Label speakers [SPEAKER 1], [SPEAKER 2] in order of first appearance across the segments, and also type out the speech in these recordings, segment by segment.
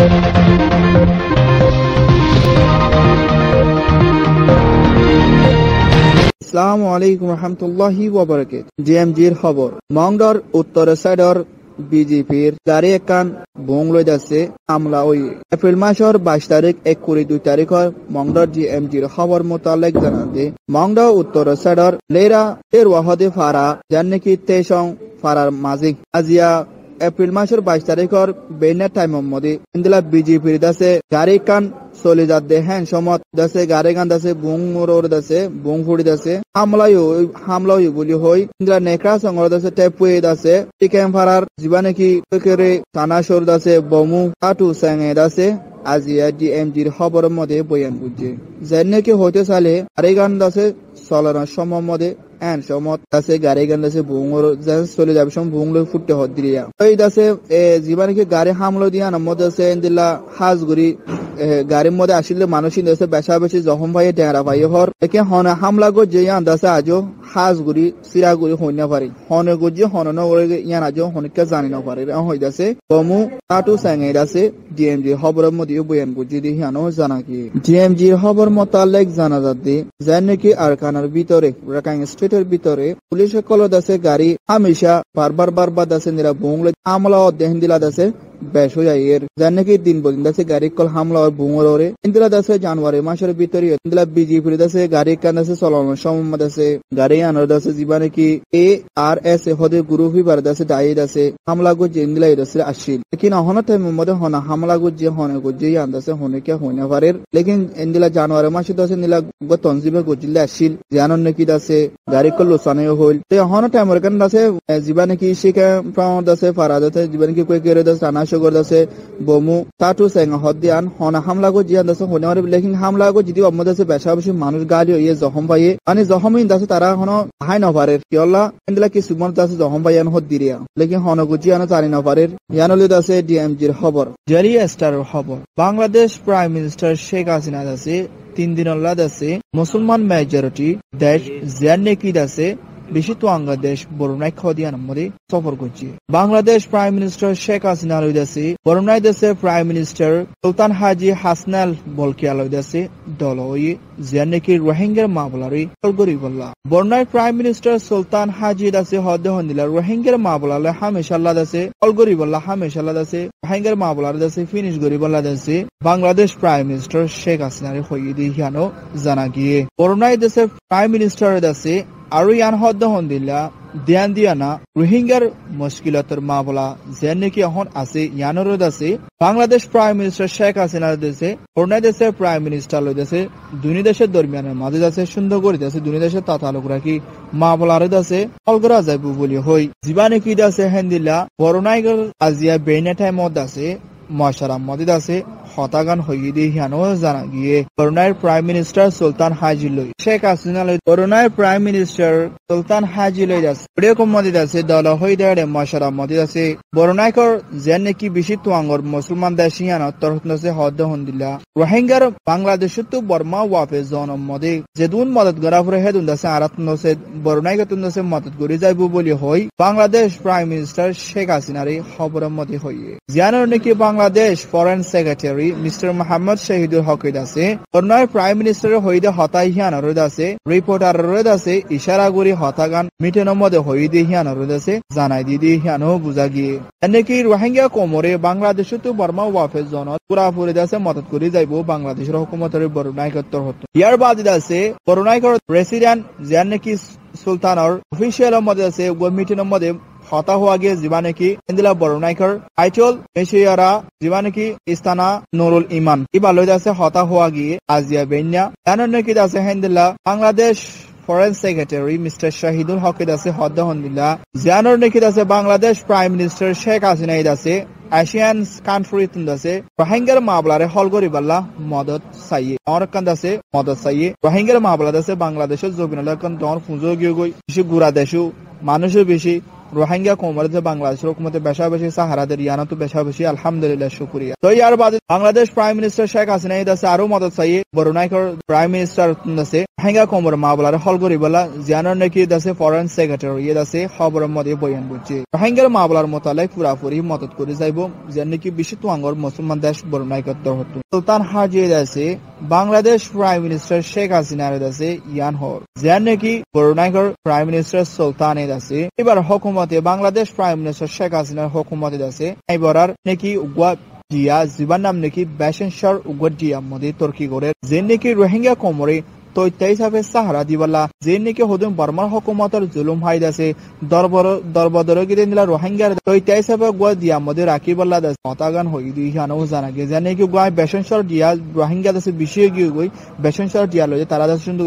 [SPEAKER 1] আসসালামু আলাইকুম রহমতুল্লাহি ওয়া বারাকাতুহু। জিএমজির খবর। মংডর উত্তর সাইডর বিজেপির গাড়ি একান বং লৈ যাচ্ছে হামলা ওই এপ্রিল মাসের 22 তারিখ 1-2 তারিখর মংডর জিএমজির খবর মোতালেক জানাতে মংড উত্তর সাইডর লেরা এর ওয়াহদে ফারা যার নাকি তেসং ফারার মাঝে আজিয়া এপ্রিল মাসের 22 তারিখর বেনের টাইমের মধ্যে ইন্দিলা বিজেপির দাসে গাড়ি কান চলে যাতে হ্যাঁ সমত দাসে গাড়ি গান দাসে বুং মোর দাসে বুং ফুড়ি দাসে হামলায় বলি হই ইন্দিলা নেকড়া সঙ্গর দাসে টেপুয়ে দাসে টিকেম ফারার জীবানে কি করে থানা সর দাসে বমু কাটু সাঙ্গে দাসে আজিয়া ডিএমজির খবরের মধ্যে বয়ান বুঝছে যেন নাকি হইতে চালে গাড়ি গান দাসে চলানোর সময় মধ্যে সমত দাসে গাড়ি গান দাসে বুঙর চলে যাবে সম বুং লই ফুটতে হত দিয়া ওই দাসে জীবানে কি গাড়ি হামলো দিয়া নাম দাসে ইন্দিলা হাজগুড়ি গাড়ির মধ্যে আসলে মানুষই দেশে বেশা বেশি জখম ভাইয়ে ডেরা ভাই হর একে হনে হামলা গো যে আন্দাজে আজও হাজগুড়ি সিরাগুড়ি হইনা পারি হনে গজি হনে নগরে ইয়ান আজও হনিকা জানি না পারে হইতাছে বমু কাটু সাঙ্গে দাসে ডিএমজি খবরের মধ্যে বয়ান বুঝি দিহানো জানা কি ডিএমজির খবর মোতালেক জানা যাতে যার নাকি আরকানার ভিতরে রাকাং স্টেটের ভিতরে পুলিশ কল দাসে গাড়ি হামেশা বারবার দাসে নিরা বুংলে আমলা দেহন দিলা দাসে বেশ হয়ে যায় এর যার নাকি দিন বদিন দাসে গাড়ি কল হামলা আর বুঙরে ইন্দিলা দাসে জানুয়ারি মাসের ভিতরে ইন্দিলা বিজেপির দাসে গাড়ি কান দাসে চলানোর সময় দাসে গাড়ি আনার দাসে জীবানে কি ARS হদে গুরু হিবার দাসে দায়ী দাসে হামলা গো যে ইন্দিলা দাসে আসিল লেকিন হনা টাইম মধ্যে হনা হামলা গো যে হনে গো যে আন্দাসে হনে কে হইনা পারের লেকিন ইন্দিলা জানুয়ারি মাসে দাসে নিলা গো তনজিবে গজিলে আসিল জানন নাকি দাসে গাড়ি কল লোসানে হইল তে হনা টাইমের কান দাসে জীবানে কি শিকা প্রাণ দাসে ফারা দাসে জীবানে কি কই করে দাসে আনা শগর দাসে বমু কাটু সাঙ্গা হদিয়ান হনা হামলা গো জিয়ান দাসে হনে মারে লেকিন হামলা গো যদি অমদ দাসে বেশা বেশি মানুষ গাড়ি ইয়ে জখম পাইয়ে মানে জখমই দাসে তারা হন হাই না পারে কিয়লা ইন্দিলা কি সুমন দাসে জখম পাইয়ান হদ দিরিয়া লেকিন হন গো জিয়ান জানি না পারে ইয়ানলি দাসে ডিএমজির খবর জারি স্টারের খবর বাংলাদেশ প্রাইম মিনিস্টার শেখ হাসিনা দাসে 3 দিন দাসে মুসলমান মেজরিটি দেশ জিয়ান নাকি দাসে বেশি তো বাংলাদেশ বরুণাই খদিয়ান মধ্যে সফর করছে বাংলাদেশ প্রাইম মিনিস্টার শেখ হাসিনা লইদাসে বরুণাই দেশে প্রাইম মিনিস্টার সুলতান হাজি হাসনাল বলকিয়া লইদাসে দলই জিয়ানেকি রোহিঙ্গার মামলারি গরিবল্লা বরুণাই প্রাইম মিনিস্টার সুলতান হাজি দাসে হদে হন্দিলা রোহিঙ্গার মামলালে হামেশাল্লাহ দাসে গরিবল্লা হামেশাল্লাহ দাসে রোহিঙ্গার মামলার দাসে ফিনিশ গরিবল্লা দাসে বাংলাদেশ প্রাইম মিনিস্টার শেখ হাসিনারে হইয়ে দিয়ানো জানা গিয়ে বরুণাই দেশের প্রাইম মিনিস্টার দাসে আৰু ইয়ান হদ্দ হন্দিলা ধ্যান দিয়া না রোহিঙ্গার মুশকিলাতের মামলা যেন নাকি এখন আছে ইয়ানোর আছে বাংলাদেশ প্রাইম মিনিস্টার শেখ হাসিনার দেশে বরুণাই দেশের প্রাইম মিনিস্টার লই দেশে দুই দেশের দরমিয়ানের মাঝে আছে সুন্দর করে দেশে দুই দেশের তাতালুক রাখি মামলার আছে অলগরা যাইব বলি হই জীবানে কি দাসে হেন্দিলা বরুণাই আজিয়া বেইনা টাইমত আছে মশারাম মদিদ আছে হতাগান হইয়ে দিয়ে হিয়ানো জানা গিয়ে বরুণাইয়ের প্রাইম মিনিস্টার সুলতান হাজি লই শেখ হাসিনা লই বরুণাইয়ের প্রাইম মিনিস্টার সুলতান হাজি লই আছে এরকম মদিদ আছে দল হই দেড়ে মশারাম মদিদ আছে বরুণাইকর যেন নাকি বেশি তোয়াঙ্গর মুসলমান দেশ হিয়ানো তরহনসে হদ হন্দিলা রোহিঙ্গার বাংলাদেশ তো বর্মা ওয়াফে জনম মদে যেদুন মদত গরা ফুরে হেদুন দাসে আরাতনসে বরুণাইকে তুনসে মদত করে যাইব বলি হই বাংলাদেশ প্রাইম মিনিস্টার শেখ হাসিনারে খবরের মধ্যে হইয়ে জানার নাকি Bangladesh foreign secretary mister Mohammad Shahidul হকিদ আছে বরুণাই প্রাইম মিনিস্টার হইদে হতাই হিয়ানোর আছে রিপোর্টারের আছে ইশারা করি হতাগান মিটেনের মধ্যে হইদে হিয়ানোর আছে জানাই দিদি হিয়ানো বুঝা গিয়ে এনেকি রোহিঙ্গা কোমরে বাংলাদেশ তো বর্মা ওয়াফেজ জনত পুরা ফুরে আছে মদত করে যাইব বাংলাদেশের হুকুমতের বরুণাই কত্তর হতো ইয়ার বাদ আছে বরুণাইকর প্রেসিডেন্ট জিয়ান নাকি সুলতানর অফিসিয়াল মধ্যে আছে মিটেনের মধ্যে হতা হওয়া গিয়ে জীবানে কি ইন্দিলা বরুণাইকর আইচল মেশিয়ারা জীবানে কি ইস্তানা নুরুল ইমান ইবা লইতে আছে হতা হওয়া গিয়ে আজিয়া বেন্যা জানার নাকি আছে হেন্দিলা Bangladesh foreign secretary mister Shahidul হকিদ আছে হদ হন্দিলা জানার নাকি আছে বাংলাদেশ প্রাইম মিনিস্টার শেখ হাসিনা আছে এশিয়ান কান্ট্রি আছে রোহিঙ্গার মামলারে হল গরিবাল্লা মদত চাইয়ে অনেক আছে মদত চাইয়ে রোহিঙ্গার মামলা আছে বাংলাদেশের জমিনাল দর পুঁজো গিয়ে গই বেশি গুড়া দেশও মানুষও বেশি রোহিঙ্গা কোমর যে বাংলাদেশের হুকুমতে বেশাবেশি সাহারাদের ইয়ানাতো বেশাবেশি আলহামদুলিল্লাহ শুকরিয়া তো ইয়ার বাদে বাংলাদেশ প্রাইম মিনিস্টার শেখ হাসিনা দাসে আরো মদত চাই বরুণাইকর প্রাইম মিনিস্টার দাসে রোহিঙ্গা কোমর মাবলার হল করিবলা জানার নাকি দাসে ফরেন সেক্রেটারি ইয়ে দাসে খবরের মধ্যে বয়ান করছে রোহিঙ্গার মামলার মোতালেক পুরাপুরি মদত করে যাইব যে নাকি বিশ্ব তুয়াঙ্গর মুসলমান দেশ বরুণাইকর দরহত সুলতান হাজি দাসে বাংলাদেশ প্রাইম মিনিস্টার শেখ হাসিনার দাসে ইয়ান হর যে নাকি বরুণাইকর প্রাইম মিনিস্টার সুলতান দাসে এবার হুকুমতে বাংলাদেশ প্রাইম মিনিস্টার শেখ হাসিনার হুকুমতে দাসে এবারার নাকি উগা দিয়া জীবন নাম নাকি বেশনশর উগা দিয়া মধ্যে তর্কি করে যে নাকি রোহিঙ্গা কোমরে তৈত্যা হিসাবে সাহারা দিবাল্লা যে নাকি হদুম বর্মার হুকুমতের জুলুম হাইদ আছে দরবদরগিতে নিলা রোহিঙ্গার তৈত্যা হিসাবে গুয়া দিয়া মধ্যে রাখি বল্লা দাস মতাগান হই দুই হানো জানা গে যে নাকি গুয়া বেশনশর দিয়া রোহিঙ্গা দাসে বিষয় গিয়ে গই বেশনশর দিয়া লয়ে তারা দাস সুন্দর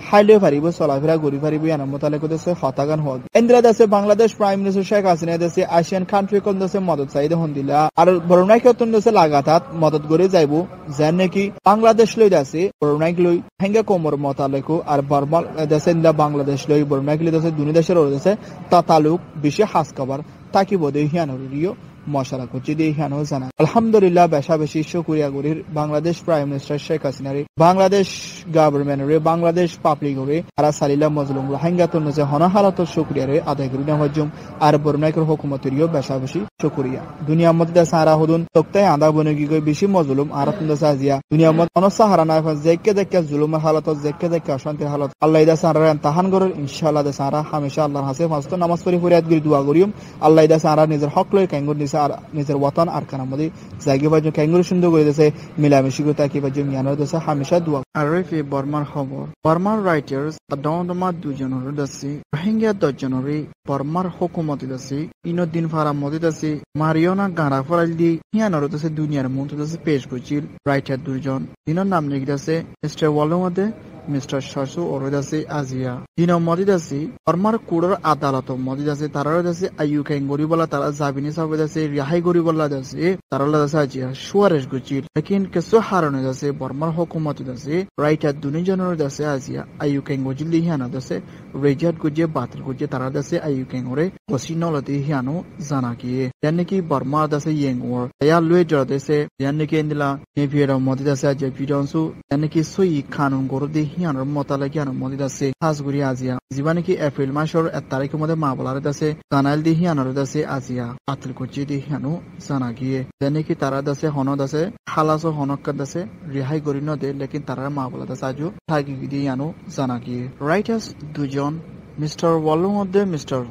[SPEAKER 1] হাইলে পারিব চলাফেরা ঘুরি পারিব ইয়ানোর মোতালেক দাসে হতাগান হওয়া ইন্দিরা দাসে বাংলাদেশ প্রাইম মিনিস্টার শেখ হাসিনা দাসে এশিয়ান কান্ট্রি কোন দাসে মদত চাইদে হন দিলা আর বরুণাই কতন দাসে লাগাতার মদত করে যাইব যে নাকি বাংলাদেশ লই দাসে বরুণাই লই হেঙ্গা কোমর মোতালেক আর বর্মাল দাসে নিলা বাংলাদেশ লই বরুণাই লই দাসে দুনি দেশের দাসে তাতালুক বেশি হাস কভার তাকি বদে হিয়ানোর রিও মশারা করছে দিয়ে হিয়ানো জানা আলহামদুলিল্লাহ বেশাবেশি শুকরিয়া করির বাংলাদেশ প্রাইম মিনিস্টার শেখ হাসিনারে বাংলাদেশ গভর্নমেন্টরে বাংলাদেশ পাবলিক রে আরা সালিলা মজলুম রোহিঙ্গা তো নজে হনাহালত শুকরিয়া রে আদায় করি না হজম আর বরনাইকর হুকুমতেরও বেশাবেশি শুকরিয়া দুনিয়া মধ্যে সারা হদুন তক্তায় আদা বনগি গই বেশি মজলুম আর তুন্দা সাজিয়া দুনিয়া মধ্যে অনসাহারা না জেকে দেখে জুলুমের হালত জেকে দেখে অশান্তির হালত আল্লাহ ইদা সারা তাহান গরের ইনশাআল্লাহ দে সারা হামেশা আল্লাহর হাসে ফাস্ত নামাজ পড়ি ফরিয়াদ করি দোয়া করিম আল্লাহ ইদা সারা নিজের হক লয় কাঙ্গুর আর নিজের ওয়াতান আর কানার মধ্যে জায়গা বাজু ক্যাঙ্গুরু সুন্দর করে দিয়েছে মিলামিশি করে তাকে বাজু মিয়ানোর দেশে হামেশা দোয়া আর রেফি বর্মার খবর বর্মার রাইটার্স দমদমা দুজনের দাসি রোহিঙ্গা দশজনের বর্মার হুকুমতি দাসি ইনদিন ফারাম মধ্যে দাসি মারিওনা গাঁড়া ফরাইল দি হিয়ানোর দেশে দুনিয়ার মধ্যে দাসে পেশ করছিল রাইটার দুজন দিনের নাম লিখে দাসে মিস্টার ওয়ালের মধ্যে মিস্টার শাশু ওরদাসি আজিয়া দিন মদিদাসি বর্মার কুড়র আদালত মদিদাসি তারার দাসি আইউকাইন গরিবলা তারা জাবিনি সাবে দাসি রিহাই গরিবলা দাসি তারালা দাসি আজিয়া সুয়ারেশ গুচিল লেকিন কেসো হারনে দাসি বর্মার হুকুমত দাসি রাইটার দুনিজনের দাসি আজিয়া আইউকাইন গজিলি হিয়ানা দাসি রেজাত গুজে বাতিল গুজে তারা দাসি আইউকাইন ওরে কসিনলতি হিয়ানো জানা কিয়ে यानी कि बर्मा दासे येंग और या लुए जरदे से यानी कि इंदिला नेभियरा मदि दासे आज पिडोंसु यानी कि सोई कानून गरदे हियान मताला कि मदि दासे हाजगुरी आजिया जीवानी कि एप्रिल मासर 1 तारिख मदे माबलार दासे कानाल दि हियान दासे आजिया आतल कोची दि हियानो जाना गिए यानी कि तारा दासे हनो दासे हालासो हनक दासे रिहाई गरि न दे लेकिन तारा माबला दासे आजु थागि दि हियानो जाना गिए राइटर्स दुजन मिस्टर वल्लो मदे मिस्टर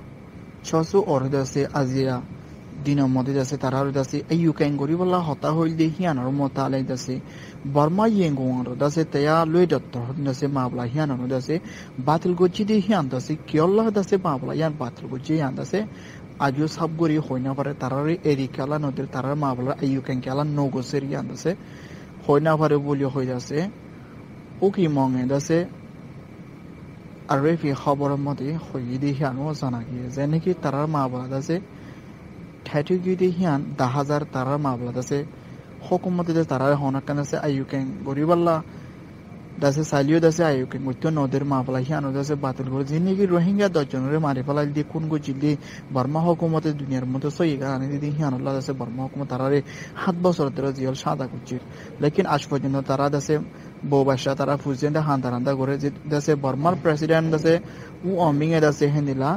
[SPEAKER 1] छसु और दासे आजिया দিনের মধ্যে দাসে তারার দাসে ইউক্রেন গরিবলা হতা হইল দে হিয়ানোর মতালাই দাসে বর্মা ইয়েঙ্গোয়ার দাসে তয়া লুই দত্ত দাসে মাবলা হিয়ানোর দাসে বাতিল গচ্ছি দে হিয়ান দাসে কিয়ল্লাহ দাসে মাবলা ইয়ান বাতিল গচ্ছি হিয়ান দাসে আজও সাবগরি হইনা পারে তারার এরিকালা নদীর তারার মাবলা ইউক্রেন কেলা নগসের ইয়ান দাসে হইনা পারে বলি হই দাসে ও কি মঙ্গে দাসে আর রেফি খবরের মধ্যে হই দে হিয়ানো জানা গিয়ে যে নাকি তারার মাবলা দাসে ঠাইটুগিদি হিয়ান 10,000 তারার মামলা দাসে হুকুমতে তারার হনাকান আছে আইউকেন গরিবাল্লা দাসে সালিও দাসে আইউকেন গত্য নদের মামলা হিয়ান দাসে বাতিল করে জিনিগি রোহিঙ্গা 10 জনের মারি ফেলাল দি কোন গজিলি বর্মা হুকুমতে দুনিয়ার মতো সই গানে দি হিয়ান আল্লাহ দাসে বর্মা হুকুমত তারারে 7 বছর ধরে জিয়াল সাদা করছে লেকিন আজ পর্যন্ত তারা দাসে বউবাসা তারা ফুজেন্ডা হান্দারান্দা করে যে দাসে বর্মার প্রেসিডেন্ট দাসে ও অমিং এ দাসে হেন্দিলা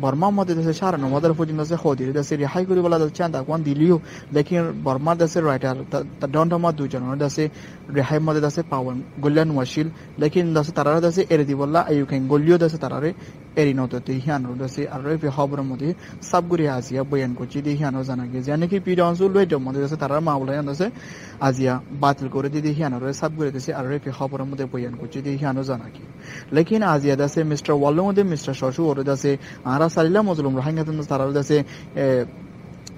[SPEAKER 1] বর্মা মধ্যে দাসে সারা নমদার পর্যন্ত দাসে হদির দাসে রিহাই করে বলা দাসে চান্দা কোন দিলিও লেকিন বর্মা দাসে রাইটার তা দন্ডমা দুজন দাসে রিহাই মধ্যে দাসে পাওয়ান গোল্লান ওয়াশিল লেকিন দাসে তারা দাসে এর দিবল্লা আইউকেন গলিও দাসে তারারে এরি নততে হিয়ান দাসে আর রেফি খবরের মধ্যে সাবগুরি আজিয়া বয়ান করছি দি হিয়ানো জানা গিয়ে জানে কি পিডাউন্সু লইটো মধ্যে দাসে তারা মামলা দাসে আজিয়া বাতিল করে দি হিয়ানো রে সাবগুরি দাসে আর রেফি খবরের মধ্যে বয়ান করছি দি হিয়ানো জানা কি লেকিন আজিয়া দাসে মিস্টার ওয়াল্লো মধ্যে মিস্টার শশু ওর দাসে আরা সালিলা মজলুম রোহিঙ্গা তারা দাসে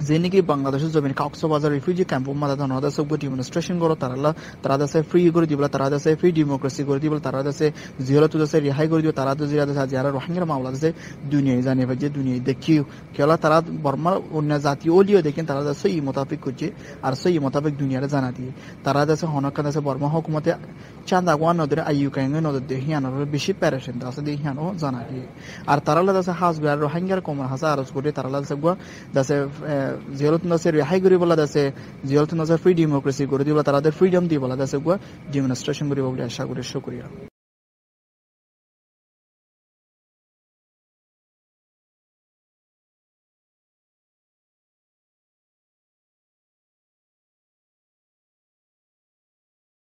[SPEAKER 1] যে নাকি বাংলাদেশের জমিন কক্সবাজার রিফিউজি ক্যাম্প মাদা ধনদা সব ডেমনস্ট্রেশন করো তারা দাসে ফ্রি করে দিবলা তারা দাসে ফ্রি ডেমোক্রেসি করে দিবলা তারা দাসে জিহলত দাসে রেহাই করে দিব তারা তো জিরা দাসে যারা রোহিঙ্গার মামলা দাসে দুনিয়ায় জানে যে দুনিয়ায় দেখিও কেলা তারা বর্মার অন্য জাতীয় ওলিও দেখেন তারা দাসে ই মোতাবেক করছে আর সেই মোতাবেক দুনিয়ারে জানা দিয়ে তারা দাসে হনকা দাসে বর্মা হুকুমতে চান্দা গোয়া নদীর আইউকাইঙ্গে নদীর দিয়ে হিয়ানোর বেশি প্যারেশন দাসে দিয়ে হিয়ানো জানা দিয়ে আর তারা দাসে হাসবে আর রোহিঙ্গার কমর হাসা আরজ করে তারা দাসে গোয়া দাসে জিহলত দাসে রেহাই করে বলা দাসে জিহলত দাসে ফ্রি ডেমোক্রেসি করে দিবলা তাদের ফ্রিডম দিয়ে বলা দাসে গোয়া ডেমনস্ট্রেশন করে বলে আশা করি শুকরিয়া।